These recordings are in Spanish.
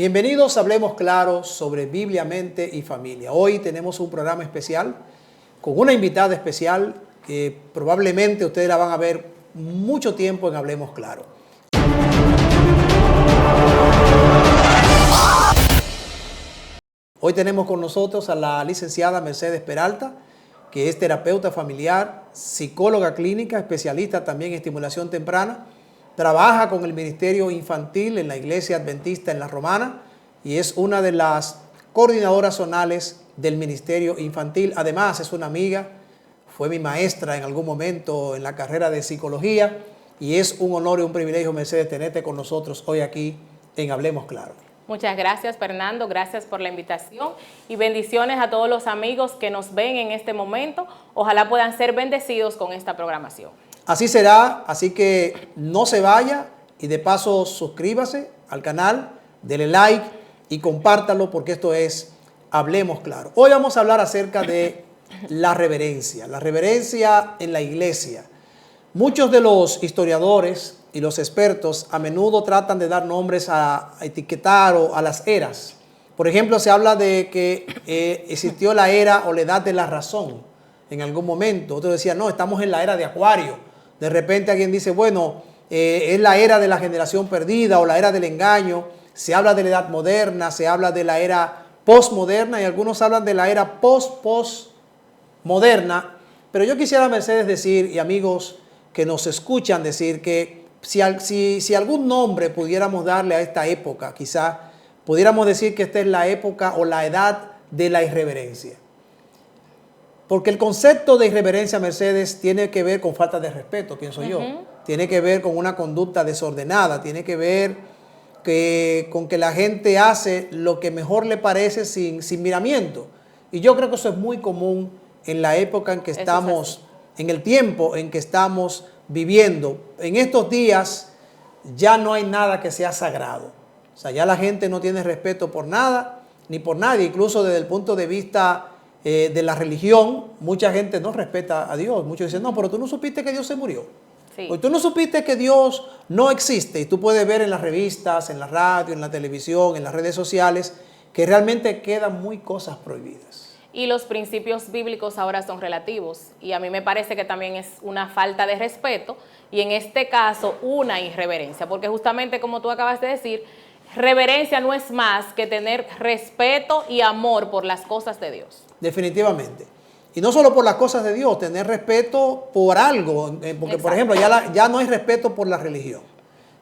Bienvenidos a Hablemos Claro sobre Biblia, Mente y Familia. Hoy tenemos un programa especial con una invitada especial que probablemente ustedes la van a ver mucho tiempo en Hablemos Claro. Hoy tenemos con nosotros a la licenciada Mercedes Peralta, que es terapeuta familiar, psicóloga clínica, especialista también en estimulación temprana. Trabaja con el Ministerio Infantil en la Iglesia Adventista en La Romana y es una de las coordinadoras zonales del Ministerio Infantil. Además, es una amiga, fue mi maestra en algún momento en la carrera de psicología y es un honor y un privilegio, Mercedes, tenerte con nosotros hoy aquí en Hablemos Claro. Muchas gracias, Fernando, gracias por la invitación y bendiciones a todos los amigos que nos ven en este momento. Ojalá puedan ser bendecidos con esta programación. Así será, así que no se vaya y de paso suscríbase al canal, dele like y compártalo porque esto es Hablemos Claro. Hoy vamos a hablar acerca de la reverencia en la iglesia. Muchos de los historiadores y los expertos a menudo tratan de dar nombres a etiquetar o a las eras. Por ejemplo, se habla de que existió la era o la edad de la razón en algún momento. Otros decían, no, estamos en la era de Acuario. De repente alguien dice, bueno, es la era de la generación perdida o la era del engaño. Se habla de la edad moderna, se habla de la era postmoderna y algunos hablan de la era postmoderna. Pero yo quisiera, Mercedes, decir, y amigos que nos escuchan decir, que si algún nombre pudiéramos darle a esta época, quizá pudiéramos decir que esta es la época o la edad de la irreverencia. Porque el concepto de irreverencia, Mercedes, tiene que ver con falta de respeto, pienso yo. Tiene que ver con una conducta desordenada, tiene que ver con que la gente hace lo que mejor le parece sin miramiento. Y yo creo que eso es muy común en la época en que estamos, en el tiempo en que estamos viviendo. En estos días ya no hay nada que sea sagrado. O sea, ya la gente no tiene respeto por nada ni por nadie, incluso desde el punto de vista de la religión, mucha gente no respeta a Dios. Muchos dicen, no, pero tú no supiste que Dios se murió. Sí. O tú no supiste que Dios no existe. Y tú puedes ver en las revistas, en la radio, en la televisión, en las redes sociales, que realmente quedan muy cosas prohibidas. Y los principios bíblicos ahora son relativos. Y a mí me parece que también es una falta de respeto y en este caso una irreverencia. Porque justamente como tú acabas de decir, reverencia no es más que tener respeto y amor por las cosas de Dios. Definitivamente. Y no solo por las cosas de Dios, tener respeto por algo. Porque, exacto, por ejemplo, ya no hay respeto por la religión.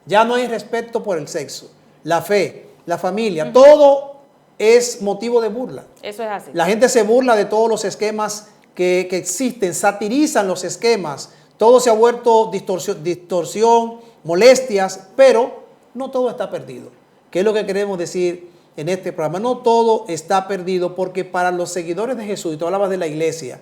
Ya no hay respeto por el sexo, la fe, la familia. Todo es motivo de burla. Eso es así. La gente se burla de todos los esquemas que existen, satirizan los esquemas. Todo se ha vuelto distorsión, molestias, pero no todo está perdido. ¿Qué es lo que queremos decir en este programa? No todo está perdido, porque para los seguidores de Jesús, y tú hablabas de la iglesia,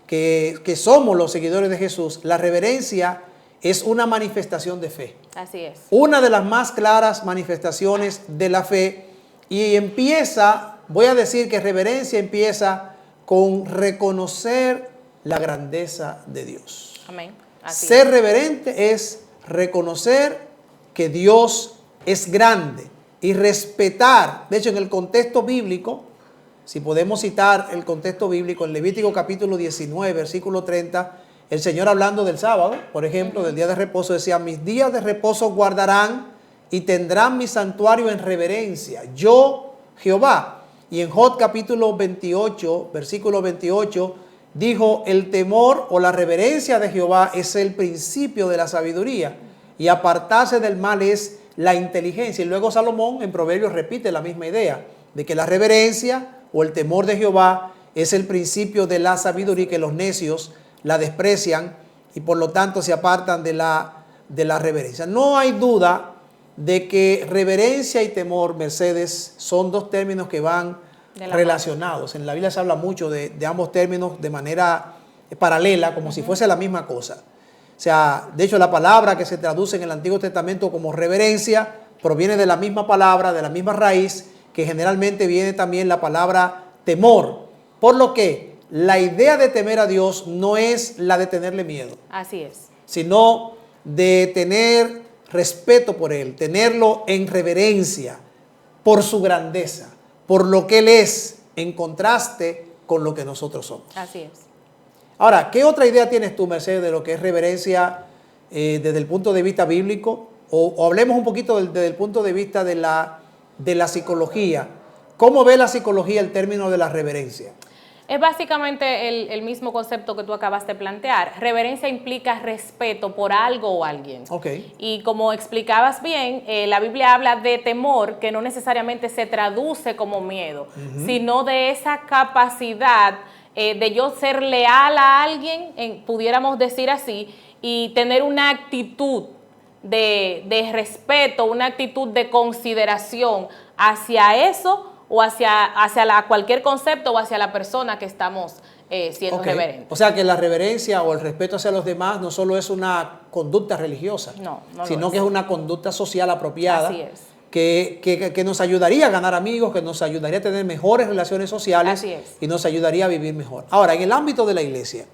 que somos los seguidores de Jesús, la reverencia es una manifestación de fe. Así es. Una de las más claras manifestaciones de la fe, y empieza, voy a decir que reverencia empieza con reconocer la grandeza de Dios. Amén. Así Ser reverente es reconocer que Dios es grande y respetar. De hecho, en el contexto bíblico, si podemos citar el contexto bíblico, en Levítico capítulo 19, versículo 30, el Señor hablando del sábado, por ejemplo, del día de reposo, decía, mis días de reposo guardarán y tendrán mi santuario en reverencia, yo, Jehová. Y en Job capítulo 28, versículo 28, dijo, el temor o la reverencia de Jehová es el principio de la sabiduría, y apartarse del mal es la inteligencia. Y luego Salomón en Proverbios repite la misma idea, de que la reverencia o el temor de Jehová es el principio de la sabiduría, y que los necios la desprecian y por lo tanto se apartan de la reverencia. No hay duda de que reverencia y temor, Mercedes, son dos términos que van relacionados. En la Biblia se habla mucho de ambos términos de manera paralela, como si fuese la misma cosa. O sea, de hecho, la palabra que se traduce en el Antiguo Testamento como reverencia proviene de la misma palabra, de la misma raíz, que generalmente viene también la palabra temor. Por lo que la idea de temer a Dios no es la de tenerle miedo. Así es. Sino de tener respeto por Él, tenerlo en reverencia. por su grandeza, por lo que Él es, en contraste con lo que nosotros somos. Así es. Ahora, ¿qué otra idea tienes tú, Mercedes, de lo que es reverencia desde el punto de vista bíblico? O hablemos un poquito desde el punto de vista de la psicología. ¿Cómo ve la psicología el término de la reverencia? Es básicamente el mismo concepto que tú acabas de plantear. Reverencia implica respeto por algo o alguien. Okay. Y como explicabas bien, la Biblia habla de temor que no necesariamente se traduce como miedo, sino de esa capacidad de yo ser leal a alguien, pudiéramos decir así, y tener una actitud de respeto, una actitud de consideración hacia eso o hacia cualquier concepto o hacia la persona que estamos siendo reverentes. O sea que la reverencia o el respeto hacia los demás no solo es una conducta religiosa, sino que es una conducta social apropiada. Así es. Que nos ayudaría a ganar amigos, que nos ayudaría a tener mejores relaciones sociales. Así es. Y nos ayudaría a vivir mejor. Ahora, en el ámbito de la iglesia,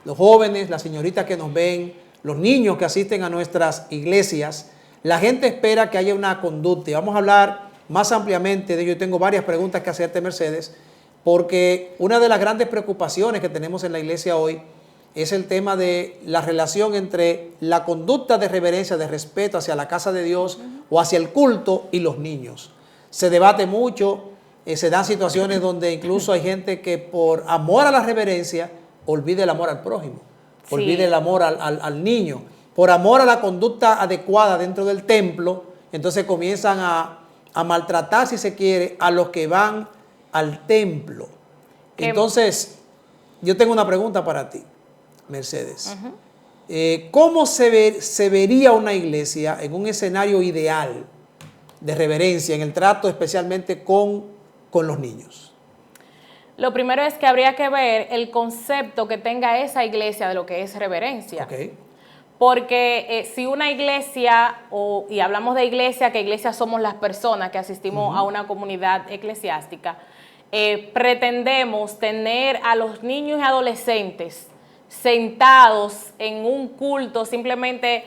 los jóvenes, las señoritas que nos ven, los niños que asisten a nuestras iglesias, la gente espera que haya una conducta. Y vamos a hablar más ampliamente de ello. Yo tengo varias preguntas que hacerte, Mercedes, porque una de las grandes preocupaciones que tenemos en la iglesia hoy es el tema de la relación entre la conducta de reverencia, de respeto hacia la casa de Dios o hacia el culto y los niños. Se debate mucho, se dan situaciones donde incluso hay gente que por amor a la reverencia olvida el amor al prójimo, olvida el amor al niño. Por amor a la conducta adecuada dentro del templo, entonces comienzan a maltratar, si se quiere, a los que van al templo. Entonces, yo tengo una pregunta para ti, Mercedes. ¿Cómo se vería una iglesia en un escenario ideal de reverencia, en el trato especialmente con los niños? Lo primero es que habría que ver el concepto que tenga esa iglesia de lo que es reverencia. Okay. Porque si una iglesia, y hablamos de iglesia, que iglesia somos las personas que asistimos a una comunidad eclesiástica, pretendemos tener a los niños y adolescentes sentados en un culto, simplemente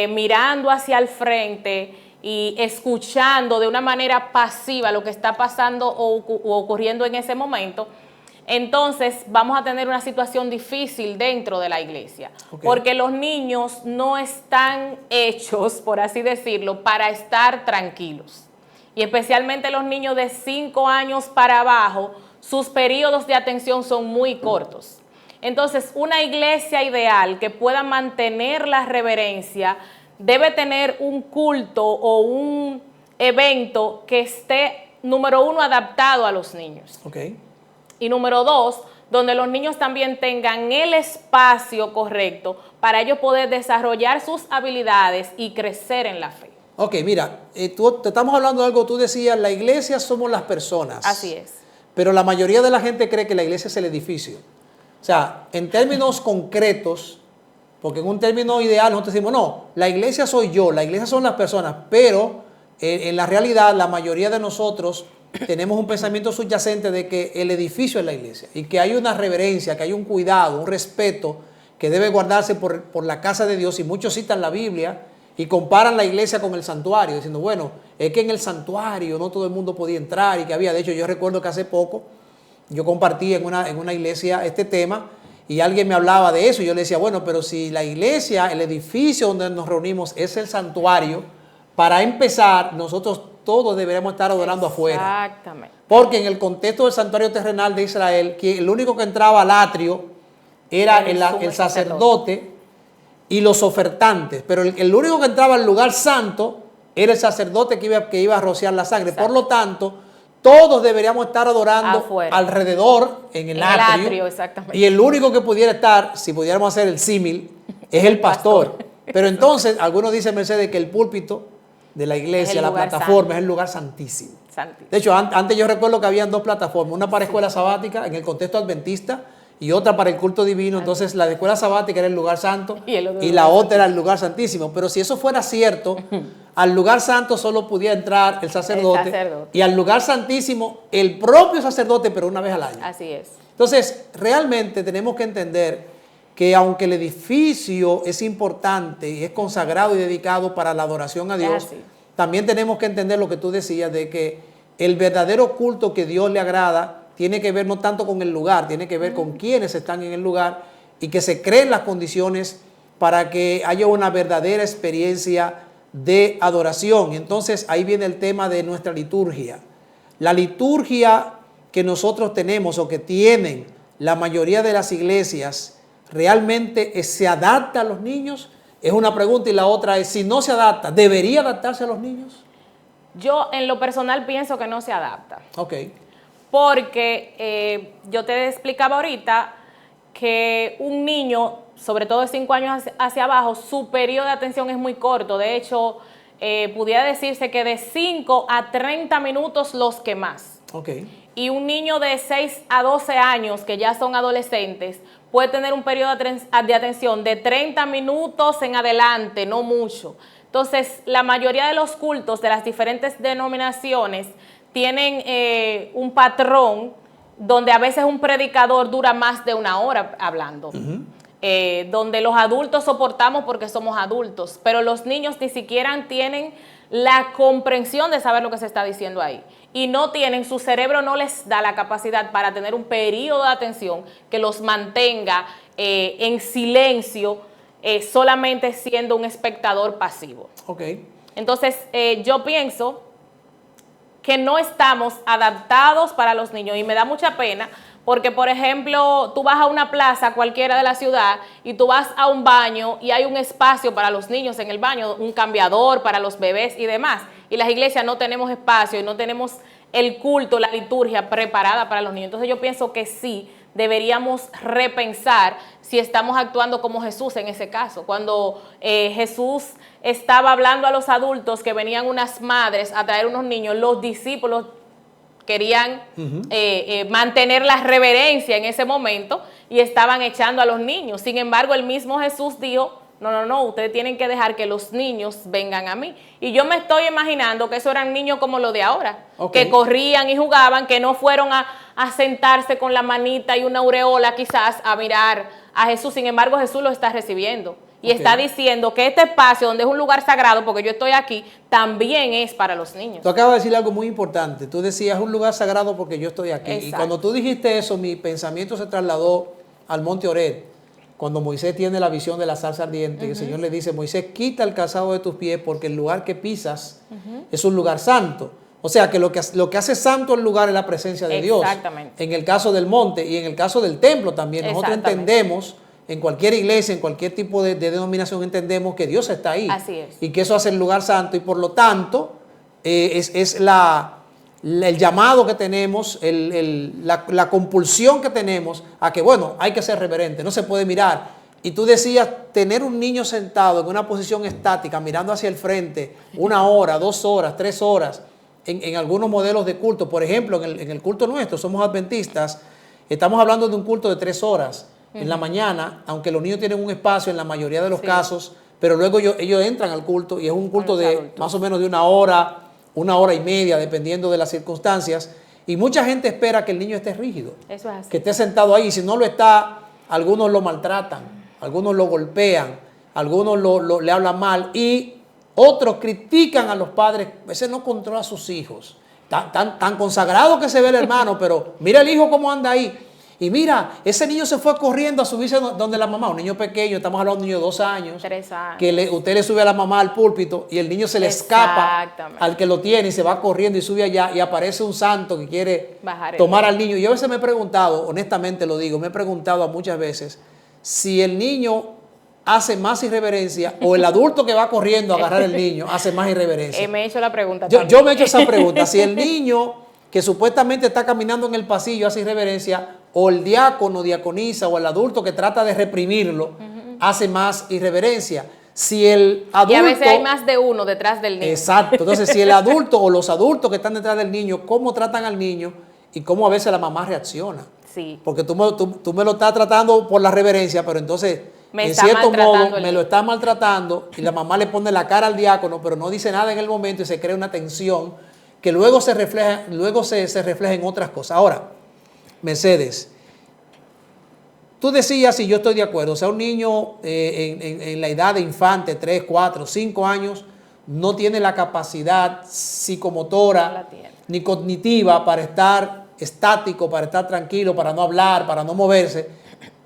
mirando hacia el frente y escuchando de una manera pasiva lo que está pasando o ocurriendo en ese momento, entonces vamos a tener una situación difícil dentro de la iglesia. Okay. Porque los niños no están hechos, por así decirlo, para estar tranquilos. Y especialmente los niños de 5 años para abajo, sus periodos de atención son muy cortos. Entonces, una iglesia ideal que pueda mantener la reverencia debe tener un culto o un evento que esté, número 1, adaptado a los niños. Okay. Y número 2, donde los niños también tengan el espacio correcto para ellos poder desarrollar sus habilidades y crecer en la fe. Ok, mira, te estamos hablando de algo, tú decías, la iglesia somos las personas. Así es. Pero la mayoría de la gente cree que la iglesia es el edificio. O sea, en términos concretos, porque en un término ideal nosotros decimos, no, la iglesia soy yo, la iglesia son las personas, pero en la realidad la mayoría de nosotros tenemos un pensamiento subyacente de que el edificio es la iglesia y que hay una reverencia, que hay un cuidado, un respeto que debe guardarse por la casa de Dios. Y muchos citan la Biblia y comparan la iglesia con el santuario, diciendo, bueno, es que en el santuario no todo el mundo podía entrar y que había, de hecho, yo recuerdo que hace poco yo compartí en una iglesia este tema y alguien me hablaba de eso y yo le decía, bueno, pero si la iglesia, el edificio donde nos reunimos es el santuario, para empezar, nosotros todos deberíamos estar adorando afuera. Exactamente. Porque en el contexto del santuario terrenal de Israel, que el único que entraba al atrio era el sacerdote y los ofertantes, pero el único que entraba al lugar santo era el sacerdote que iba a rociar la sangre. Exacto. Por lo tanto, todos deberíamos estar adorando afuera, alrededor, en el atrio. Exactamente. Y el único que pudiera estar, si pudiéramos hacer el símil, es el pastor. Pero entonces, algunos dicen, Mercedes, que el púlpito de la iglesia, la plataforma, es el lugar santísimo. De hecho, antes yo recuerdo que habían 2 plataformas, una para escuela sabática en el contexto adventista y otra para el culto divino. Entonces la de escuela sabática era el lugar santo y la otra era el lugar santísimo. Pero si eso fuera cierto, al lugar santo solo podía entrar el sacerdote y al lugar santísimo el propio sacerdote, pero una vez al año. Así es. Entonces, realmente tenemos que entender que aunque el edificio es importante y es consagrado y dedicado para la adoración a Dios, también tenemos que entender lo que tú decías de que el verdadero culto que Dios le agrada tiene que ver no tanto con el lugar, tiene que ver con quienes están en el lugar y que se creen las condiciones para que haya una verdadera experiencia de adoración. Entonces ahí viene el tema de nuestra liturgia. La liturgia que nosotros tenemos o que tienen la mayoría de las iglesias, ¿realmente se adapta a los niños? Es una pregunta, y la otra es, si no se adapta, ¿debería adaptarse a los niños? Yo en lo personal pienso que no se adapta. Ok. Porque yo te explicaba ahorita que un niño, sobre todo de 5 años hacia abajo, su periodo de atención es muy corto. De hecho, pudiera decirse que de 5 a 30 minutos los que más. Ok. Y un niño de 6 a 12 años, que ya son adolescentes, puede tener un periodo de atención de 30 minutos en adelante, no mucho. Entonces, la mayoría de los cultos de las diferentes denominaciones tienen un patrón donde a veces un predicador dura más de 1 hora hablando. Donde los adultos soportamos porque somos adultos, pero los niños ni siquiera tienen la comprensión de saber lo que se está diciendo ahí. Y no tienen, su cerebro no les da la capacidad para tener un periodo de atención que los mantenga en silencio, solamente siendo un espectador pasivo. Okay. Entonces, yo pienso que no estamos adaptados para los niños y me da mucha pena porque, por ejemplo, tú vas a una plaza cualquiera de la ciudad y tú vas a un baño y hay un espacio para los niños en el baño, un cambiador para los bebés y demás. Y las iglesias no tenemos espacio y no tenemos el culto, la liturgia preparada para los niños. Entonces yo pienso que sí, deberíamos repensar si estamos actuando como Jesús en ese caso. Cuando Jesús estaba hablando a los adultos que venían unas madres a traer unos niños, los discípulos querían mantener la reverencia en ese momento y estaban echando a los niños. Sin embargo, el mismo Jesús dijo, no, ustedes tienen que dejar que los niños vengan a mí. Y yo me estoy imaginando que esos eran niños como los de ahora, que corrían y jugaban, que no fueron a sentarse con la manita y una aureola quizás a mirar a Jesús. Sin embargo, Jesús lo está recibiendo. Y está diciendo que este espacio, donde es un lugar sagrado, porque yo estoy aquí, también es para los niños. Tú acabas de decir algo muy importante. Tú decías, es un lugar sagrado porque yo estoy aquí. Exacto. Y cuando tú dijiste eso, mi pensamiento se trasladó al monte Oreb. Cuando Moisés tiene la visión de la zarza ardiente, el Señor le dice, Moisés, quita el calzado de tus pies porque el lugar que pisas es un lugar santo. O sea, que lo que hace santo el lugar es la presencia de Dios. Exactamente. En el caso del monte y en el caso del templo también. Nosotros entendemos, en cualquier iglesia, en cualquier tipo de denominación, entendemos que Dios está ahí. Así es. Y que eso hace el lugar santo y por lo tanto es el llamado que tenemos, la compulsión que tenemos a que, bueno, hay que ser reverente, no se puede mirar. Y tú decías, tener un niño sentado en una posición estática, mirando hacia el frente, 1 hora, 2 horas, 3 horas, en algunos modelos de culto. Por ejemplo, en el culto nuestro, somos adventistas, estamos hablando de un culto de 3 horas en la mañana, aunque los niños tienen un espacio en la mayoría de los casos, pero luego ellos entran al culto y es un culto de adultos, más o menos de 1 hora, 1 hora y media, dependiendo de las circunstancias. Y mucha gente espera que el niño esté rígido, eso es así, que esté sentado ahí. Si no lo está, algunos lo maltratan, algunos lo golpean, algunos le hablan mal y otros critican a los padres. A veces no controla a sus hijos. Tan consagrado que se ve el hermano, pero mira el hijo cómo anda ahí. Y mira, ese niño se fue corriendo a subirse donde la mamá, un niño pequeño, estamos hablando de un niño de 2 años, 3 años, que usted le sube a la mamá al púlpito y el niño se le escapa al que lo tiene y se va corriendo y sube allá y aparece un santo que quiere tomar al niño. Y yo a veces me he preguntado, honestamente lo digo, me he preguntado a muchas veces si el niño hace más irreverencia o el adulto que va corriendo a agarrar al niño hace más irreverencia. Me he hecho la pregunta yo me he hecho esa pregunta, si el niño que supuestamente está caminando en el pasillo hace irreverencia, o el diácono, diaconisa, o el adulto que trata de reprimirlo, hace más irreverencia. Si el adulto... Y a veces hay más de uno detrás del niño. Exacto. Entonces, si el adulto o los adultos que están detrás del niño, cómo tratan al niño y cómo a veces la mamá reacciona. Sí. Porque tú me lo estás tratando por la reverencia, pero entonces, en cierto modo, me lo estás maltratando y la mamá le pone la cara al diácono, pero no dice nada en el momento y se crea una tensión que luego se refleja en otras cosas. Ahora, Mercedes, tú decías, y yo estoy de acuerdo, o sea, un niño en la edad de infante, 3, 4, 5 años, no tiene la capacidad No psicomotora la tiene. ni cognitiva para estar estático, para estar tranquilo, para no hablar, para no moverse,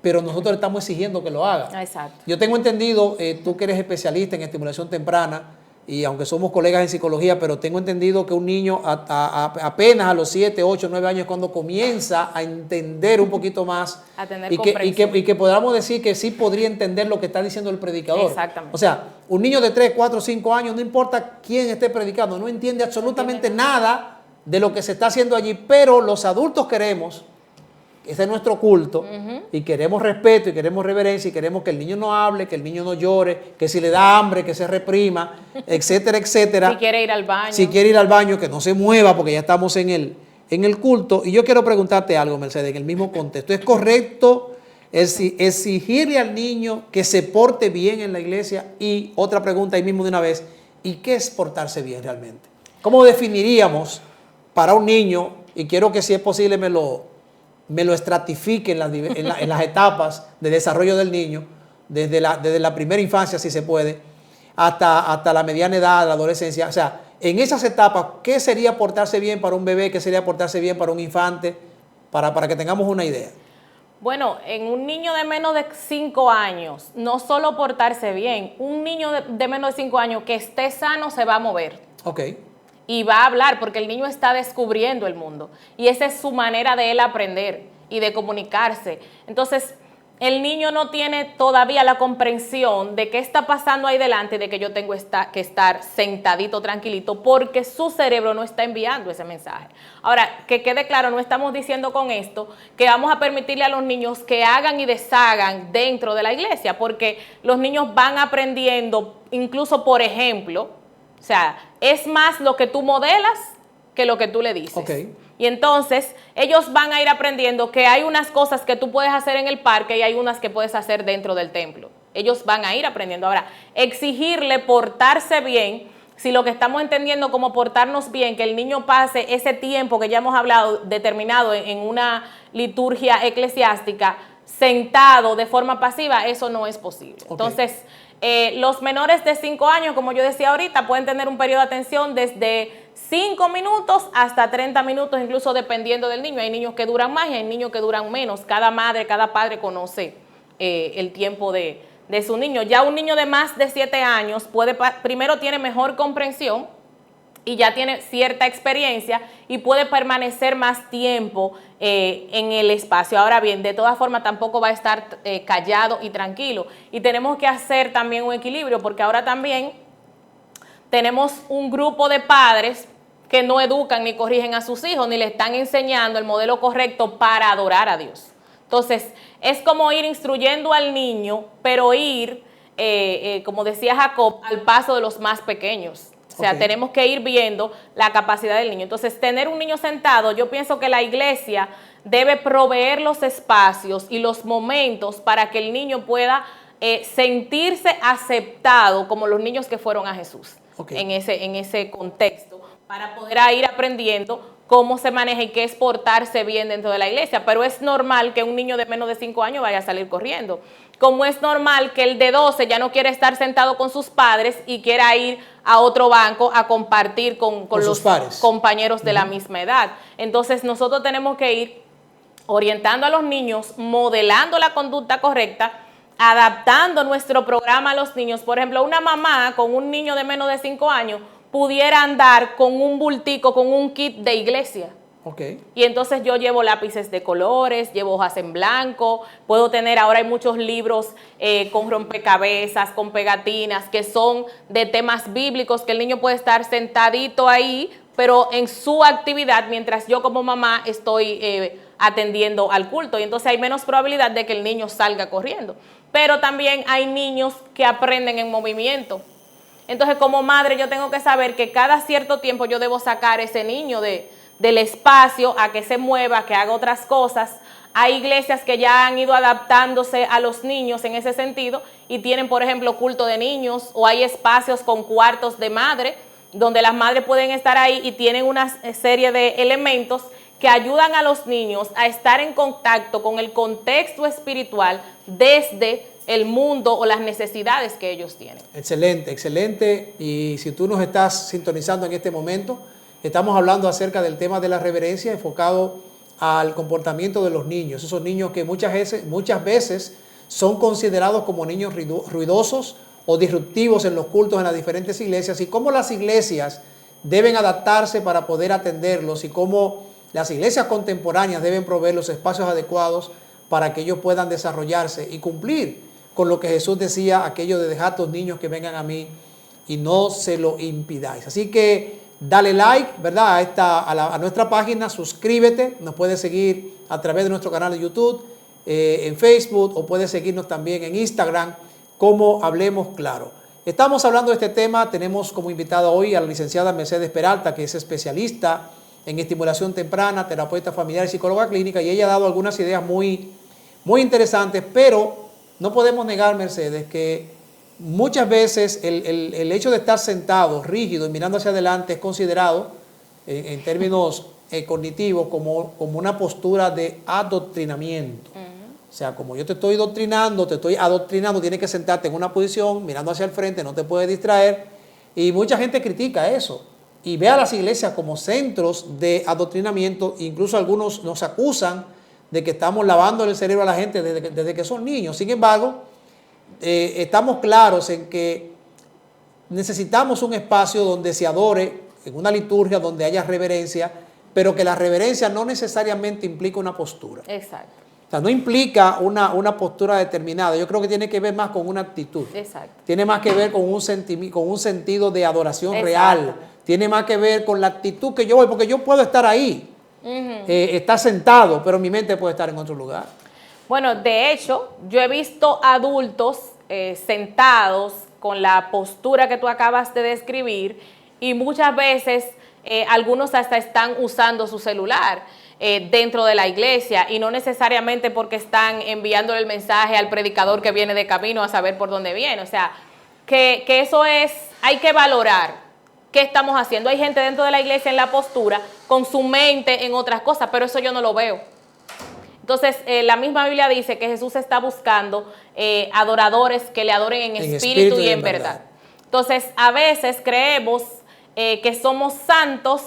pero nosotros le estamos exigiendo que lo haga. Exacto. Yo tengo entendido, tú que eres especialista en estimulación temprana, y aunque somos colegas en psicología, pero tengo entendido que un niño apenas a los 7, 8, 9 años cuando comienza a entender un poquito más A tener y comprensión. que podamos decir que sí podría entender lo que está diciendo el predicador. Exactamente. O sea, un niño de 3, 4, 5 años, no importa quién esté predicando, no entiende absolutamente nada de lo que se está haciendo allí, pero los adultos queremos, ese es nuestro culto, y queremos respeto y queremos reverencia y queremos que el niño no hable, que el niño no llore, que si le da hambre, que se reprima, etcétera, etcétera. Si quiere ir al baño. Si quiere ir al baño, que no se mueva porque ya estamos en el culto. Y yo quiero preguntarte algo, Mercedes, en el mismo contexto. ¿Es correcto exigirle al niño que se porte bien en la iglesia? Y otra pregunta ahí mismo de una vez, ¿y qué es portarse bien realmente? ¿Cómo definiríamos para un niño? Y quiero que si es posible me lo estratifique en las etapas de desarrollo del niño, desde la primera infancia, si se puede, hasta la mediana edad, la adolescencia. O sea, en esas etapas, ¿qué sería portarse bien para un bebé? ¿Qué sería portarse bien para un infante? Para que tengamos una idea. Bueno, en un niño de menos de 5 años, no solo portarse bien, un niño de menos de 5 años que esté sano se va a mover. Ok. Y va a hablar porque el niño está descubriendo el mundo y esa es su manera de él aprender y de comunicarse. Entonces, el niño no tiene todavía la comprensión de qué está pasando ahí delante, de que yo tengo que estar sentadito, tranquilito, porque su cerebro no está enviando ese mensaje. Ahora, que quede claro, no estamos diciendo con esto que vamos a permitirle a los niños que hagan y deshagan dentro de la iglesia, porque los niños van aprendiendo, incluso por ejemplo, o sea, es más lo que tú modelas que lo que tú le dices. Okay. Y entonces ellos van a ir aprendiendo que hay unas cosas que tú puedes hacer en el parque y hay unas que puedes hacer dentro del templo. Ellos van a ir aprendiendo. Ahora, exigirle portarse bien, si lo que estamos entendiendo como portarnos bien, que el niño pase ese tiempo que ya hemos hablado determinado en una liturgia eclesiástica, sentado de forma pasiva, eso no es posible. Okay. Entonces, los menores de 5 años, como yo decía ahorita, pueden tener un periodo de atención desde 5 minutos hasta 30 minutos, incluso dependiendo del niño. Hay niños que duran más y hay niños que duran menos. Cada madre, cada padre conoce el tiempo de su niño. Ya un niño de más de 7 años primero tiene mejor comprensión y ya tiene cierta experiencia y puede permanecer más tiempo en el espacio. Ahora bien, de todas formas tampoco va a estar callado y tranquilo. Y tenemos que hacer también un equilibrio, porque ahora también tenemos un grupo de padres que no educan ni corrigen a sus hijos, ni le están enseñando el modelo correcto para adorar a Dios. Entonces, es como ir instruyendo al niño, pero ir, como decía Jacob, al paso de los más pequeños. O sea, tenemos que ir viendo la capacidad del niño. Entonces, tener un niño sentado, yo pienso que la iglesia debe proveer los espacios y los momentos para que el niño pueda sentirse aceptado como los niños que fueron a Jesús en ese contexto, para poder ir aprendiendo cómo se maneja y qué es portarse bien dentro de la iglesia. Pero es normal que un niño de menos de 5 años vaya a salir corriendo. Como es normal que el de 12 ya no quiere estar sentado con sus padres y quiera ir a otro banco a compartir con los compañeros de la misma edad. Entonces nosotros tenemos que ir orientando a los niños, modelando la conducta correcta, adaptando nuestro programa a los niños. Por ejemplo, una mamá con un niño de menos de 5 años pudiera andar con un bultico, con un kit de iglesia. Y entonces yo llevo lápices de colores, llevo hojas en blanco, puedo tener, ahora hay muchos libros con rompecabezas, con pegatinas, que son de temas bíblicos, que el niño puede estar sentadito ahí, pero en su actividad, mientras yo como mamá estoy atendiendo al culto, y entonces hay menos probabilidad de que el niño salga corriendo. Pero también hay niños que aprenden en movimiento. Entonces, como madre, yo tengo que saber que cada cierto tiempo yo debo sacar ese niño del espacio a que se mueva, que haga otras cosas. Hay iglesias que ya han ido adaptándose a los niños en ese sentido y tienen, por ejemplo, culto de niños, o hay espacios con cuartos de madre, donde las madres pueden estar ahí y tienen una serie de elementos que ayudan a los niños a estar en contacto con el contexto espiritual desde el mundo o las necesidades que ellos tienen. Excelente, excelente. Y si tú nos estás sintonizando en este momento, estamos hablando acerca del tema de la reverencia enfocado al comportamiento de los niños. Esos niños que muchas veces son considerados como niños ruidosos o disruptivos en los cultos en las diferentes iglesias, y cómo las iglesias deben adaptarse para poder atenderlos, y cómo las iglesias contemporáneas deben proveer los espacios adecuados para que ellos puedan desarrollarse y cumplir con lo que Jesús decía, aquello de dejad a los niños que vengan a mí y no se lo impidáis. Así que dale like, ¿verdad? A nuestra página, suscríbete, nos puedes seguir a través de nuestro canal de YouTube, en Facebook, o puedes seguirnos también en Instagram como Hablemos Claro. Estamos hablando de este tema, tenemos como invitada hoy a la licenciada Mercedes Peralta, que es especialista en estimulación temprana, terapeuta familiar y psicóloga clínica, y ella ha dado algunas ideas muy interesantes, pero no podemos negar, Mercedes, que muchas veces el hecho de estar sentado, rígido y mirando hacia adelante es considerado, en términos cognitivos, como una postura de adoctrinamiento. O sea, como yo te estoy doctrinando, te estoy adoctrinando, tienes que sentarte en una posición, mirando hacia el frente, no te puedes distraer. Y mucha gente critica eso y ve a las iglesias como centros de adoctrinamiento. Incluso algunos nos acusan de que estamos lavando el cerebro a la gente desde que son niños. Sin embargo, estamos claros en que necesitamos un espacio donde se adore, en una liturgia donde haya reverencia, pero que la reverencia no necesariamente implica una postura. Exacto. O sea, no implica una postura determinada. Yo creo que tiene que ver más con una actitud. Exacto. Tiene más que ver con un sentido de adoración real. Tiene más que ver con la actitud que yo voy, porque yo puedo estar ahí, estar sentado, pero mi mente puede estar en otro lugar. Bueno, de hecho, yo he visto adultos sentados con la postura que tú acabas de describir, y muchas veces algunos hasta están usando su celular dentro de la iglesia, y no necesariamente porque están enviándole el mensaje al predicador que viene de camino a saber por dónde viene. O sea, que eso hay que valorar qué estamos haciendo. Hay gente dentro de la iglesia en la postura con su mente en otras cosas, pero eso yo no lo veo. Entonces, la misma Biblia dice que Jesús está buscando adoradores que le adoren en espíritu y en verdad. Entonces, a veces creemos que somos santos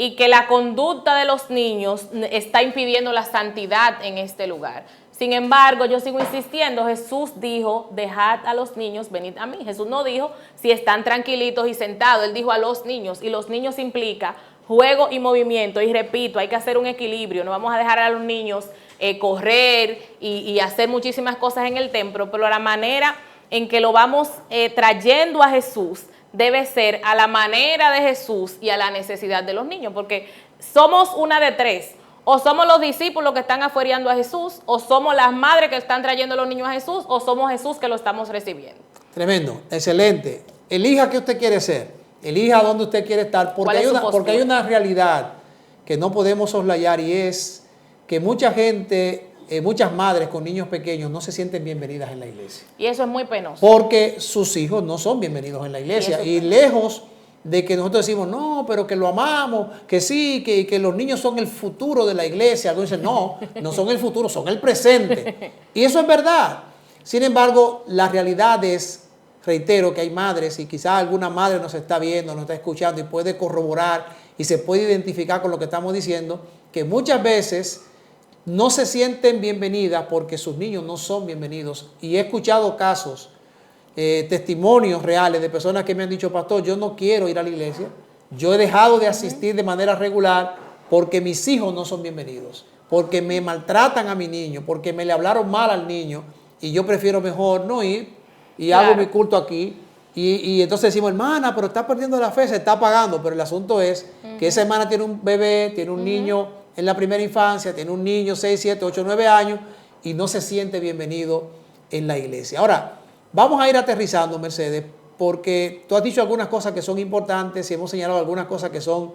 y que la conducta de los niños está impidiendo la santidad en este lugar. Sin embargo, yo sigo insistiendo, Jesús dijo, dejad a los niños, venid a mí. Jesús no dijo si están tranquilitos y sentados, Él dijo a los niños, y los niños implica juego y movimiento, y repito, hay que hacer un equilibrio, no vamos a dejar a los niños correr y hacer muchísimas cosas en el templo, pero la manera en que lo vamos trayendo a Jesús debe ser a la manera de Jesús y a la necesidad de los niños, porque somos una de tres: o somos los discípulos que están afuereando a Jesús, o somos las madres que están trayendo a los niños a Jesús, o somos Jesús que lo estamos recibiendo. Tremendo, excelente. Elija qué usted quiere ser, elija dónde usted quiere estar, porque hay una realidad que no podemos soslayar, y es que mucha gente, muchas madres con niños pequeños no se sienten bienvenidas en la iglesia. Y eso es muy penoso. Porque sus hijos no son bienvenidos en la iglesia. Y lejos de que nosotros decimos, no, pero que lo amamos, que sí, que los niños son el futuro de la iglesia. Algunos dicen, no son el futuro, son el presente. Y eso es verdad. Sin embargo, la realidad es, reitero, que hay madres, y quizás alguna madre nos está viendo, nos está escuchando y puede corroborar y se puede identificar con lo que estamos diciendo, que muchas veces no se sienten bienvenidas porque sus niños no son bienvenidos. Y he escuchado casos, testimonios reales de personas que me han dicho, pastor, yo no quiero ir a la iglesia, yo he dejado de asistir de manera regular porque mis hijos no son bienvenidos, porque me maltratan a mi niño, porque me le hablaron mal al niño, y yo prefiero mejor no ir y hago mi culto aquí. Y entonces decimos, hermana, pero está perdiendo la fe, se está pagando. Pero el asunto es que esa hermana tiene un bebé, tiene un niño en la primera infancia, tiene un niño 6, 7, 8, 9 años y no se siente bienvenido en la iglesia. Ahora, vamos a ir aterrizando, Mercedes, porque tú has dicho algunas cosas que son importantes y hemos señalado algunas cosas que son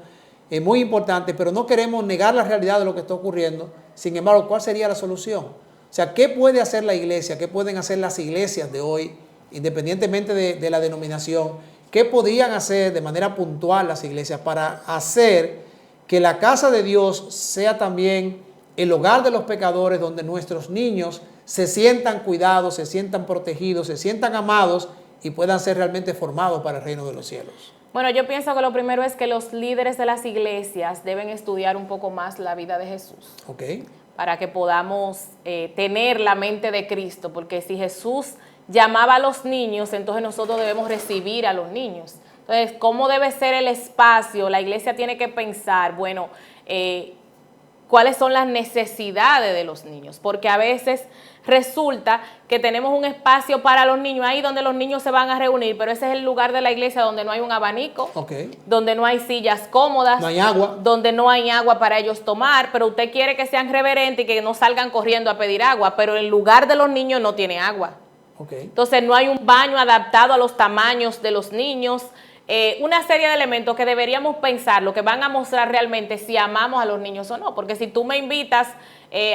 muy importantes, pero no queremos negar la realidad de lo que está ocurriendo. Sin embargo, ¿cuál sería la solución? O sea, ¿qué puede hacer la iglesia? ¿Qué pueden hacer las iglesias de hoy, independientemente de la denominación? ¿Qué podían hacer de manera puntual las iglesias para hacer que la casa de Dios sea también el hogar de los pecadores, donde nuestros niños se sientan cuidados, se sientan protegidos, se sientan amados y puedan ser realmente formados para el reino de los cielos? Bueno, yo pienso que lo primero es que los líderes de las iglesias deben estudiar un poco más la vida de Jesús. Ok. Para que podamos tener la mente de Cristo, porque si Jesús llamaba a los niños, entonces nosotros debemos recibir a los niños. Entonces, ¿cómo debe ser el espacio? La iglesia tiene que pensar, bueno, cuáles son las necesidades de los niños, porque a veces resulta que tenemos un espacio para los niños, ahí donde los niños se van a reunir, pero ese es el lugar de la iglesia donde no hay un abanico, donde no hay sillas cómodas, no hay agua, donde no hay agua para ellos tomar, pero usted quiere que sean reverentes y que no salgan corriendo a pedir agua, pero el lugar de los niños no tiene agua. Entonces no hay un baño adaptado a los tamaños de los niños. Una serie de elementos que deberíamos pensar, lo que van a mostrar realmente si amamos a los niños o no, porque si tú me invitas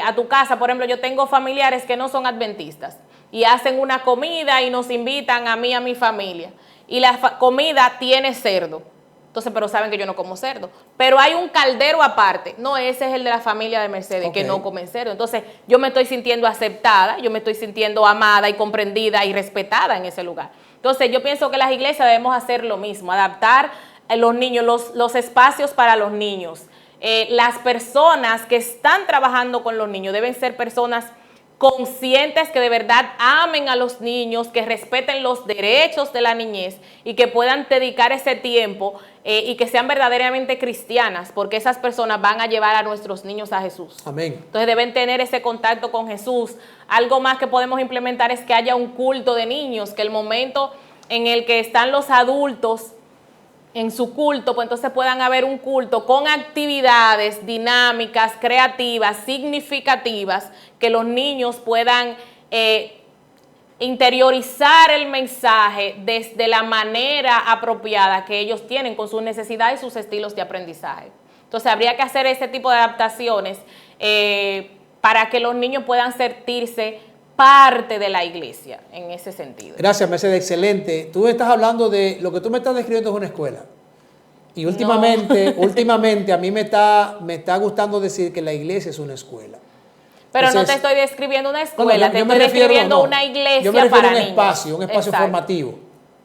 a tu casa, por ejemplo, yo tengo familiares que no son adventistas y hacen una comida y nos invitan a mí y a mi familia y la comida tiene cerdo, entonces, pero saben que yo no como cerdo, pero hay un caldero aparte, no, ese es el de la familia de Mercedes que no comen cerdo, entonces yo me estoy sintiendo aceptada, yo me estoy sintiendo amada y comprendida y respetada en ese lugar. Entonces, yo pienso que las iglesias debemos hacer lo mismo, adaptar a los niños, los espacios para los niños. Las personas que están trabajando con los niños deben ser personas conscientes que de verdad amen a los niños, que respeten los derechos de la niñez y que puedan dedicar ese tiempo y que sean verdaderamente cristianas, porque esas personas van a llevar a nuestros niños a Jesús. Amén. Entonces deben tener ese contacto con Jesús. Algo más que podemos implementar es que haya un culto de niños, que el momento en el que están los adultos en su culto, pues entonces puedan haber un culto con actividades dinámicas, creativas, significativas, que los niños puedan interiorizar el mensaje desde la manera apropiada que ellos tienen con sus necesidades y sus estilos de aprendizaje. Entonces habría que hacer ese tipo de adaptaciones para que los niños puedan sentirse parte de la iglesia en ese sentido. Gracias, Mercedes, excelente. Tú estás hablando de, lo que tú me estás describiendo es una escuela. Y últimamente a mí me está gustando decir que la iglesia es una escuela. Pero entonces, no te estoy describiendo una escuela, te estoy describiendo una iglesia. Yo me refiero a un espacio formativo.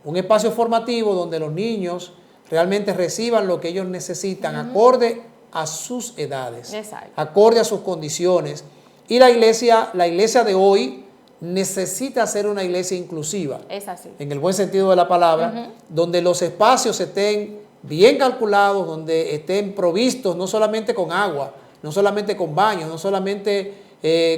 Un espacio formativo donde los niños realmente reciban lo que ellos necesitan, acorde a sus edades, acorde a sus condiciones. Y la iglesia de hoy necesita ser una iglesia inclusiva, en el buen sentido de la palabra, donde los espacios estén bien calculados, donde estén provistos no solamente con agua, no solamente con baños, no solamente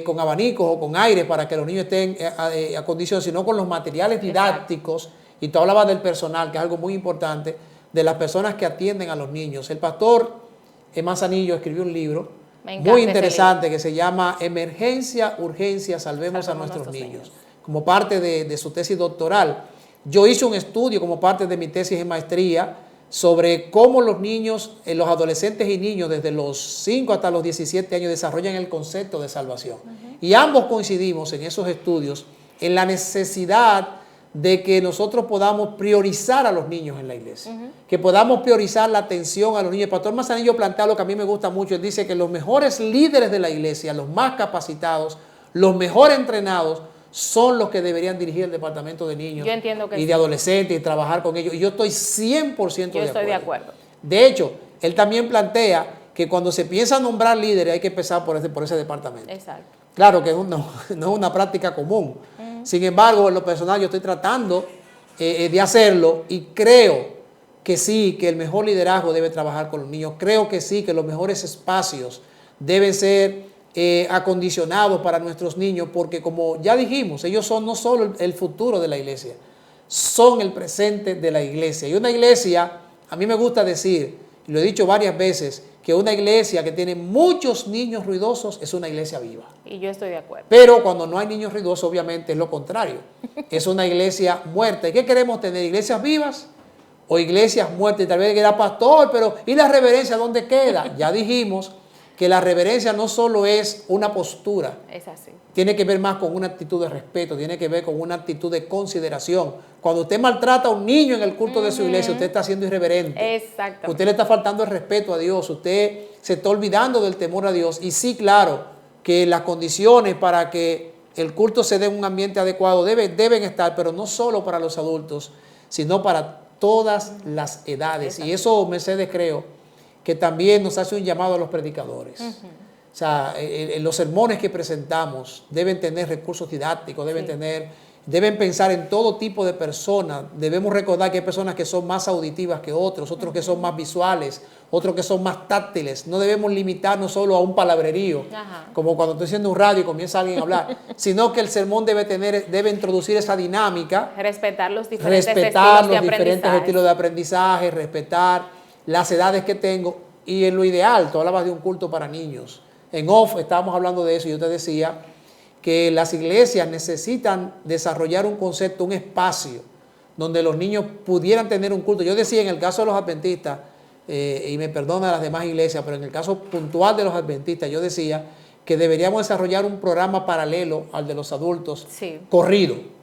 con abanicos o con aire para que los niños estén a condición, sino con los materiales didácticos. Y tú hablabas del personal, que es algo muy importante, de las personas que atienden a los niños. El pastor Manzanillo escribió un libro muy interesante que se llama Emergencia, Urgencia, Salvemos a nuestros niños. Como parte de su tesis doctoral. Yo hice un estudio como parte de mi tesis de maestría sobre cómo los niños, los adolescentes y niños desde los 5 hasta los 17 años desarrollan el concepto de salvación. Y ambos coincidimos en esos estudios en la necesidad de que nosotros podamos priorizar a los niños en la iglesia, que podamos priorizar la atención a los niños. El pastor Manzanillo plantea lo que a mí me gusta mucho. Él dice que los mejores líderes de la iglesia, los más capacitados, los mejor entrenados, son los que deberían dirigir el departamento de niños y de adolescentes y trabajar con ellos. Y yo estoy 100% de acuerdo. De hecho, él también plantea que cuando se piensa nombrar líderes hay que empezar por ese departamento. Exacto. Claro que no es una práctica común. Sin embargo, en lo personal yo estoy tratando de hacerlo y creo que sí, que el mejor liderazgo debe trabajar con los niños. Creo que sí, que los mejores espacios deben ser acondicionados para nuestros niños, porque como ya dijimos, ellos son no solo el futuro de la iglesia, son el presente de la iglesia. Y una iglesia, a mí me gusta decir, y lo he dicho varias veces, que una iglesia que tiene muchos niños ruidosos es una iglesia viva. Y yo estoy de acuerdo. Pero cuando no hay niños ruidosos, obviamente es lo contrario. Es una iglesia muerta. ¿Y qué queremos tener? ¿Iglesias vivas o iglesias muertas? Y tal vez era pastor, pero ¿y la reverencia dónde queda? Ya dijimos que la reverencia no solo es una postura. Es así. Tiene que ver más con una actitud de respeto, tiene que ver con una actitud de consideración. Cuando usted maltrata a un niño en el culto de su iglesia, usted está siendo irreverente. Exactamente. Usted le está faltando el respeto a Dios, usted se está olvidando del temor a Dios. Y sí, claro, que las condiciones para que el culto se dé en un ambiente adecuado, deben estar, pero no solo para los adultos, sino para todas las edades. Y eso, Mercedes, creo que también nos hace un llamado a los predicadores. O sea, los sermones que presentamos deben tener recursos didácticos, deben pensar en todo tipo de personas. Debemos recordar que hay personas que son más auditivas que otros que son más visuales, otros que son más táctiles. No debemos limitarnos solo a un palabrerío, como cuando estoy haciendo un radio y comienza alguien a hablar, sino que el sermón debe introducir esa dinámica. Respetar los diferentes estilos de aprendizaje, respetar las edades que tengo. Y en lo ideal, tú hablabas de un culto para niños. En off estábamos hablando de eso y yo te decía que las iglesias necesitan desarrollar un concepto, un espacio donde los niños pudieran tener un culto. Yo decía en el caso de los adventistas, y me perdonan las demás iglesias, pero en el caso puntual de los adventistas, yo decía que deberíamos desarrollar un programa paralelo al de los adultos, corrido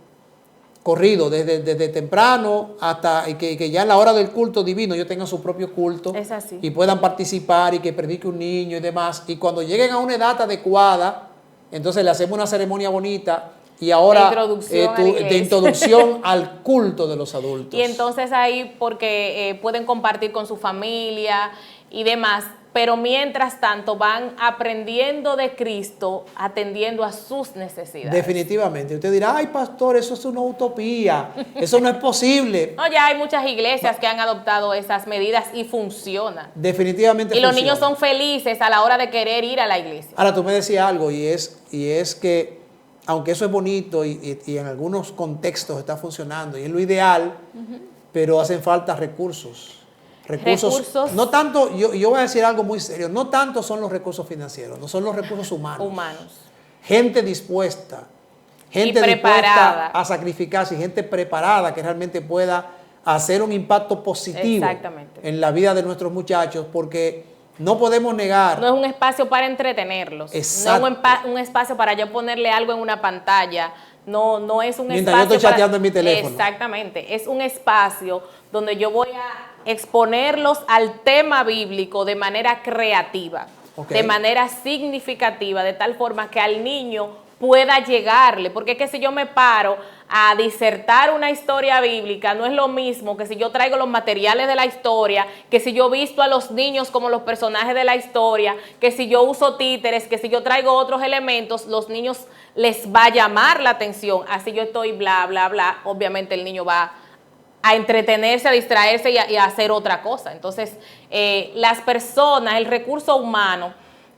desde temprano hasta que ya en la hora del culto divino ellos tengan su propio culto y puedan participar y que predique un niño y demás. Y cuando lleguen a una edad adecuada, entonces le hacemos una ceremonia bonita y ahora de introducción al culto de los adultos. Y entonces ahí porque pueden compartir con su familia y demás, pero mientras tanto van aprendiendo de Cristo, atendiendo a sus necesidades. Definitivamente. Usted dirá, ay pastor, eso es una utopía, eso no es posible. No, ya hay muchas iglesias que han adoptado esas medidas y funcionan. Definitivamente funciona. Los niños son felices a la hora de querer ir a la iglesia. Ahora tú me decías algo y es que, aunque eso es bonito y en algunos contextos está funcionando y es lo ideal, pero hacen falta recursos. Recursos. No tanto, yo voy a decir algo muy serio, no tanto son los recursos financieros, no son los recursos humanos. Gente dispuesta a sacrificarse, gente preparada que realmente pueda hacer un impacto positivo en la vida de nuestros muchachos, porque no podemos negar. No es un espacio para entretenerlos. Exacto. No es un espacio para yo ponerle algo en una pantalla. No es un mientras espacio yo estoy chateando en mi teléfono. Exactamente. Es un espacio donde yo voy a exponerlos al tema bíblico de manera creativa, de manera significativa, de tal forma que al niño pueda llegarle, porque es que si yo me paro a disertar una historia bíblica, no es lo mismo que si yo traigo los materiales de la historia, que si yo visto a los niños como los personajes de la historia, que si yo uso títeres, que si yo traigo otros elementos, los niños les va a llamar la atención. Así yo estoy bla, bla, bla, obviamente el niño va a entretenerse, a distraerse y a hacer otra cosa. Entonces, las personas, el recurso humano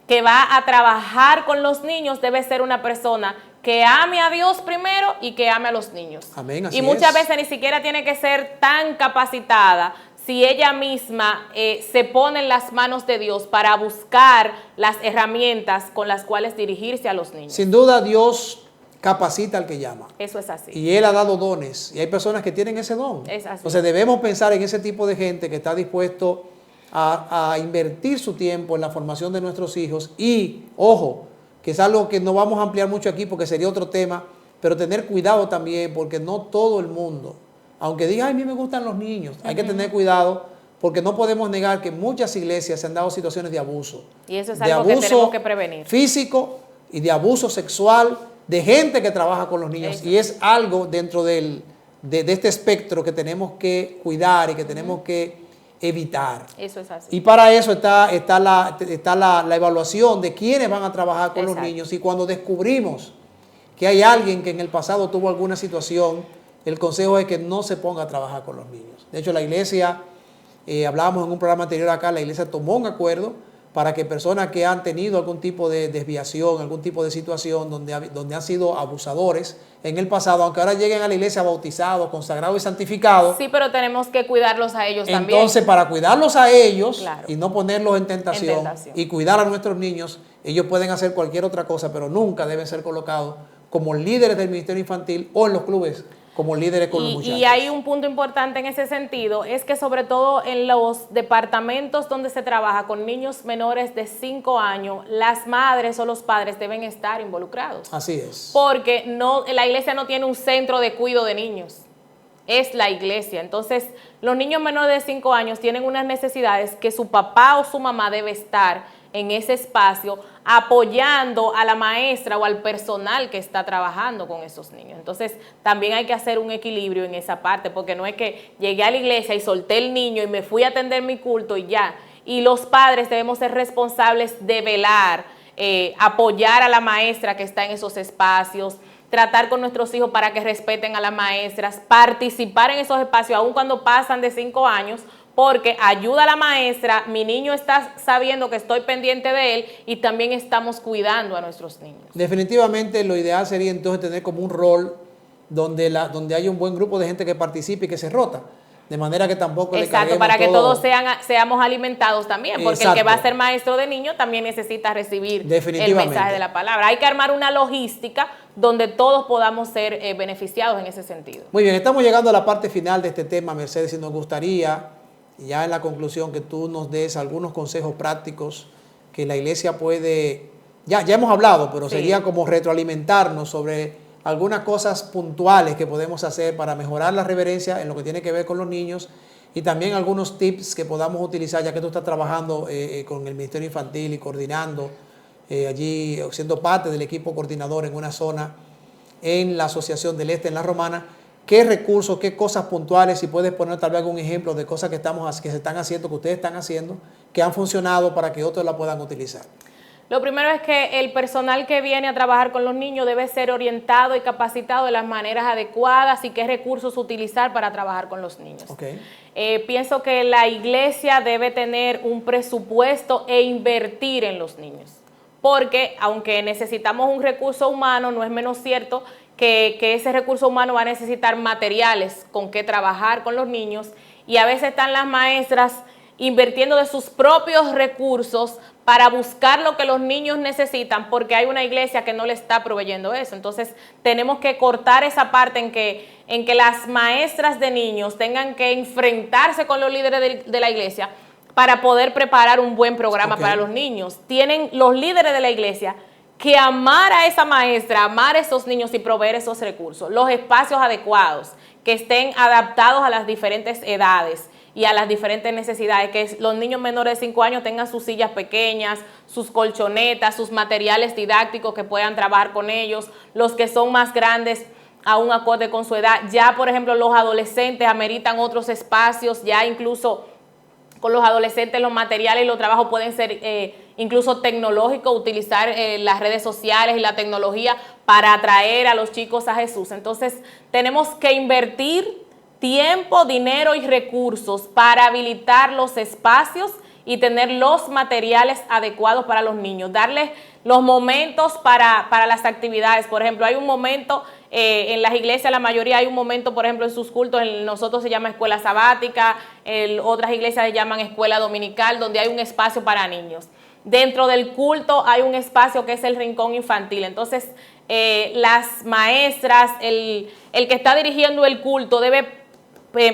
que va a trabajar con los niños debe ser una persona que ame a Dios primero y que ame a los niños. Amén, así y muchas veces ni siquiera tiene que ser tan capacitada si ella misma se pone en las manos de Dios para buscar las herramientas con las cuales dirigirse a los niños. Sin duda, Dios capacita al que llama. Eso es así. Y Él ha dado dones. Y hay personas que tienen ese don. Es así. Entonces debemos pensar en ese tipo de gente que está dispuesto a invertir su tiempo en la formación de nuestros hijos. Y, ojo, que es algo que no vamos a ampliar mucho aquí porque sería otro tema, pero tener cuidado también porque no todo el mundo, aunque diga, ay, a mí me gustan los niños, hay que tener cuidado porque no podemos negar que en muchas iglesias se han dado situaciones de abuso. Y eso es algo que tenemos que prevenir. Físico y de abuso sexual de gente que trabaja con los niños. Eso. Y es algo dentro de este espectro que tenemos que cuidar y que tenemos que evitar. Eso es así. Y para eso está la evaluación de quiénes van a trabajar con los niños. Y cuando descubrimos que hay alguien que en el pasado tuvo alguna situación, el consejo es que no se ponga a trabajar con los niños. De hecho, la iglesia, hablábamos en un programa anterior acá, la iglesia tomó un acuerdo para que personas que han tenido algún tipo de desviación, algún tipo de situación donde han sido abusadores en el pasado, aunque ahora lleguen a la iglesia bautizados, consagrados y santificados. Sí, pero tenemos que cuidarlos a ellos también. Entonces, para cuidarlos a ellos y no ponerlos en tentación y cuidar a nuestros niños, ellos pueden hacer cualquier otra cosa, pero nunca deben ser colocados como líderes del ministerio infantil o en los clubes como líderes con los muchachos. Y hay un punto importante en ese sentido, es que sobre todo en los departamentos donde se trabaja con niños menores de 5 años, las madres o los padres deben estar involucrados. Así es. Porque la iglesia no tiene un centro de cuidado de niños, es la iglesia. Entonces, los niños menores de 5 años tienen unas necesidades que su papá o su mamá debe estar en ese espacio, apoyando a la maestra o al personal que está trabajando con esos niños. Entonces, también hay que hacer un equilibrio en esa parte, porque no es que llegué a la iglesia y solté el niño y me fui a atender mi culto y ya. Y los padres debemos ser responsables de velar, apoyar a la maestra que está en esos espacios, tratar con nuestros hijos para que respeten a las maestras, participar en esos espacios, aun cuando pasan de 5 años, porque ayuda a la maestra, mi niño está sabiendo que estoy pendiente de él y también estamos cuidando a nuestros niños. Definitivamente lo ideal sería entonces tener como un rol donde haya un buen grupo de gente que participe y que se rota. De manera que tampoco le carguemos para que todo. todos seamos alimentados también, porque Exacto. el que va a ser maestro de niño también necesita recibir el mensaje de la palabra. Hay que armar una logística donde todos podamos ser beneficiados en ese sentido. Muy bien, estamos llegando a la parte final de este tema, Mercedes, y nos gustaría, ya en la conclusión, que tú nos des algunos consejos prácticos que la iglesia puede, ya hemos hablado, pero Sí. sería como retroalimentarnos sobre algunas cosas puntuales que podemos hacer para mejorar la reverencia en lo que tiene que ver con los niños, y también algunos tips que podamos utilizar, ya que tú estás trabajando con el Ministerio Infantil y coordinando allí, siendo parte del equipo coordinador en una zona en la Asociación del Este, en La Romana. ¿Qué recursos, qué cosas puntuales, si puedes poner tal vez algún ejemplo de cosas que se están haciendo, que ustedes están haciendo, que han funcionado para que otros la puedan utilizar? Lo primero es que el personal que viene a trabajar con los niños debe ser orientado y capacitado de las maneras adecuadas y qué recursos utilizar para trabajar con los niños. Okay. Pienso que la iglesia debe tener un presupuesto e invertir en los niños, porque aunque necesitamos un recurso humano, no es menos cierto que ese recurso humano va a necesitar materiales con que trabajar con los niños, y a veces están las maestras invirtiendo de sus propios recursos para buscar lo que los niños necesitan, porque hay una iglesia que no le está proveyendo eso. Entonces tenemos que cortar esa parte en que las maestras de niños tengan que enfrentarse con los líderes de la iglesia para poder preparar un buen programa para los niños. Tienen los líderes de la iglesia que amar a esa maestra, amar a esos niños y proveer esos recursos, los espacios adecuados, que estén adaptados a las diferentes edades y a las diferentes necesidades, que los niños menores de 5 años tengan sus sillas pequeñas, sus colchonetas, sus materiales didácticos que puedan trabajar con ellos, los que son más grandes a un acorde con su edad. Ya, por ejemplo, los adolescentes ameritan otros espacios, ya incluso con los adolescentes los materiales y los trabajos pueden ser incluso tecnológicos, utilizar las redes sociales y la tecnología para atraer a los chicos a Jesús. Entonces, tenemos que invertir tiempo, dinero y recursos para habilitar los espacios y tener los materiales adecuados para los niños, darles los momentos para las actividades. Por ejemplo, hay un momento en las iglesias, la mayoría hay un momento, por ejemplo, en sus cultos, nosotros se llama escuela sabática, otras iglesias se llaman escuela dominical, donde hay un espacio para niños. Dentro del culto hay un espacio que es el rincón infantil. Entonces, las maestras, el que está dirigiendo el culto debe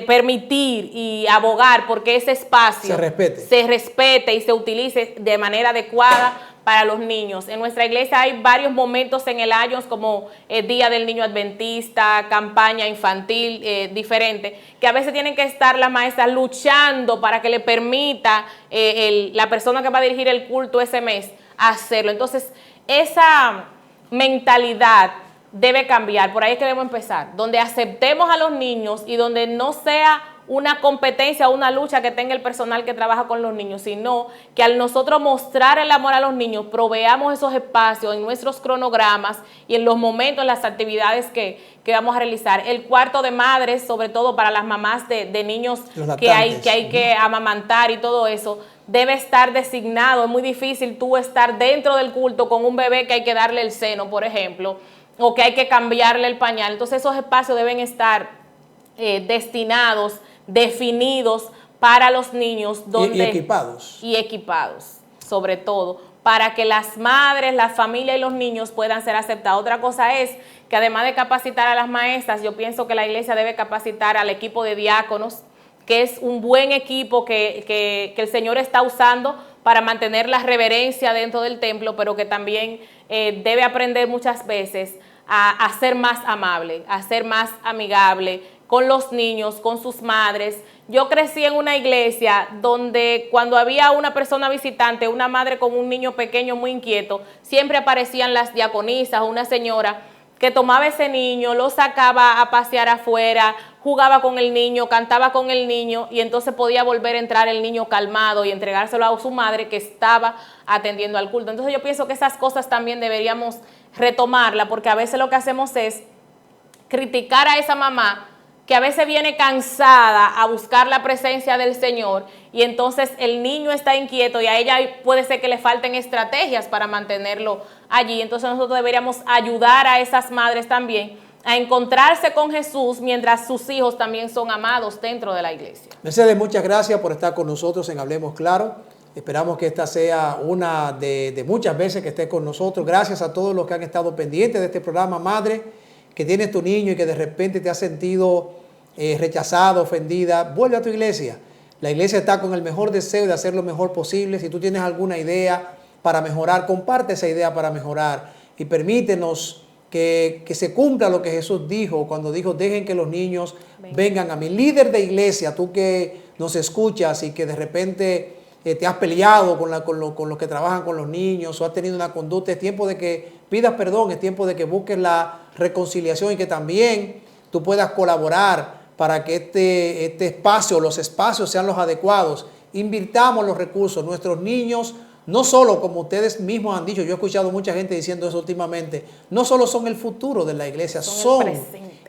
permitir y abogar porque ese espacio se respete y se utilice de manera adecuada para los niños. En nuestra iglesia hay varios momentos en el año, como el Día del Niño Adventista, campaña infantil diferente, que a veces tienen que estar las maestras luchando para que le permita la persona que va a dirigir el culto ese mes hacerlo. Entonces, esa mentalidad debe cambiar. Por ahí es que debemos empezar, donde aceptemos a los niños y donde no sea una competencia o una lucha que tenga el personal que trabaja con los niños, sino que al nosotros mostrar el amor a los niños, proveamos esos espacios en nuestros cronogramas y en los momentos, en las actividades que vamos a realizar. El cuarto de madres, sobre todo para las mamás de niños que hay que amamantar y todo eso, debe estar designado. Es muy difícil tú estar dentro del culto con un bebé que hay que darle el seno, por ejemplo, o que hay que cambiarle el pañal. Entonces esos espacios deben estar destinados, definidos para los niños. Y equipados. Y equipados, sobre todo, para que las madres, las familias y los niños puedan ser aceptados. Otra cosa es que además de capacitar a las maestras, yo pienso que la iglesia debe capacitar al equipo de diáconos, que es un buen equipo que el Señor está usando para mantener la reverencia dentro del templo, pero que también debe aprender muchas veces a ser más amable, a ser más amigable con los niños, con sus madres, Yo crecí en una iglesia donde cuando había una persona visitante, una madre con un niño pequeño muy inquieto, siempre aparecían las diaconisas o una señora que tomaba ese niño, lo sacaba a pasear afuera, jugaba con el niño, cantaba con el niño y entonces podía volver a entrar el niño calmado y entregárselo a su madre que estaba atendiendo al culto. Entonces yo pienso que esas cosas también deberíamos retomarlas, porque a veces lo que hacemos es criticar a esa mamá que a veces viene cansada a buscar la presencia del Señor y entonces el niño está inquieto y a ella puede ser que le falten estrategias para mantenerlo allí. Entonces nosotros deberíamos ayudar a esas madres también a encontrarse con Jesús mientras sus hijos también son amados dentro de la iglesia. Mercedes, muchas gracias por estar con nosotros en Hablemos Claro. Esperamos que esta sea una de muchas veces que estés con nosotros. Gracias a todos los que han estado pendientes de este programa, madre, que tienes tu niño y que de repente te has sentido rechazado, ofendida. Vuelve a tu iglesia. La iglesia está con el mejor deseo de hacer lo mejor posible. Si tú tienes alguna idea para mejorar, comparte esa idea para mejorar y permítenos que se cumpla lo que Jesús dijo cuando dijo: dejen que los niños vengan a mí. Líder de iglesia, tú que nos escuchas y que de repente te has peleado con los que trabajan con los niños o has tenido una conducta, es tiempo de que pidas perdón, es tiempo de que busques la reconciliación y que también tú puedas colaborar para que este espacio, los espacios sean los adecuados. Invirtamos los recursos. Nuestros niños, no solo, como ustedes mismos han dicho, yo he escuchado mucha gente diciendo eso últimamente, no solo son el futuro de la iglesia, son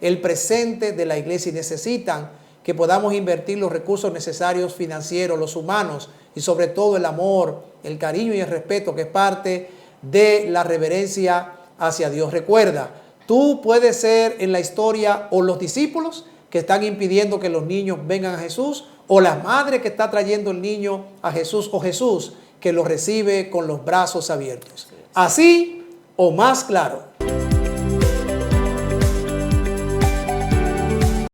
el presente de la iglesia y necesitan que podamos invertir los recursos necesarios financieros, los humanos y sobre todo el amor, el cariño y el respeto que es parte de la reverencia hacia Dios. Recuerda, tú puedes ser en la historia o los discípulos que están impidiendo que los niños vengan a Jesús, o la madre que está trayendo el niño a Jesús, o Jesús que lo recibe con los brazos abiertos. Así o más claro.